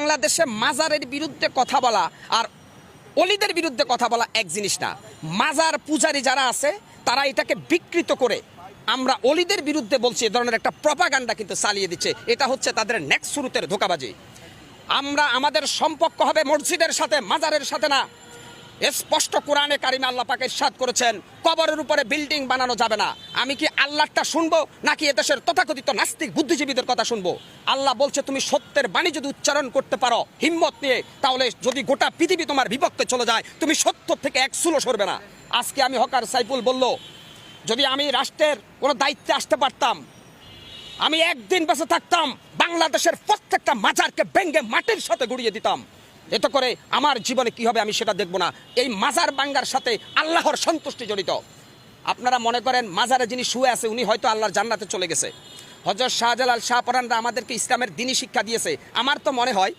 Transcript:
বাংলাদেশে মাজারের বিরুদ্ধে কথা বলা আর অলিদের বিরুদ্ধে কথা বলা এক জিনিস না। মাজার পূজারী যারা আছে তারা এটাকে বিকৃত করে আমরা অলিদের বিরুদ্ধে বলছি, এ ধরনের একটা প্রপাগান্ডা কিন্তু চালিয়ে দিচ্ছে। এটা হচ্ছে তাদের নেক্সট শুরুতের ধোঁকাবাজি। আমাদের সম্পর্ক হবে মসজিদের সাথে, মাজারের সাথে না। স্পষ্ট কোরআনে কারিমে আল্লাহ পাক ইরশাদ করেছেন কবরের উপরে বিল্ডিং বানানো যাবে না। আমি কি আল্লাহটা শুনবো নাকি এদেশের তথাকথিত নাস্তিক বুদ্ধিজীবীদের কথা শুনবো? আল্লাহ বলছে তুমি সত্যের বাণী যদি উচ্চারণ করতে পারো হিম্মত নিয়ে, তাহলে যদি গোটা পৃথিবী তোমার বিভক্তে চলে যায় তুমি সত্য থেকে এক চুলো সরবে না। আজকে আমি হকার সাইফুল বলল, যদি আমি রাষ্ট্রের কোনো দায়িত্বে আসতে পারতাম, আমি একদিন বেঁচে থাকতাম বাংলাদেশের প্রত্যেকটা মাজারকে ভেঙ্গে মাটির সাথে গুড়িয়ে দিতাম। এতে করে আমার জীবনে কি হবে আমি সেটা দেখব না। এই মাজার ভাঙ্গার সাথে আল্লাহর সন্তুষ্টি জড়িত। আপনারা মনে করেন মাজারে যিনি শুয়ে আছে উনি হয়তো আল্লাহর জান্নাতে চলে গেছে। হযরত শাহজালাল শাহপরানরা আমাদেরকে ইসলামের দ্বীনি শিক্ষা দিয়েছে। আমার তো মনে হয়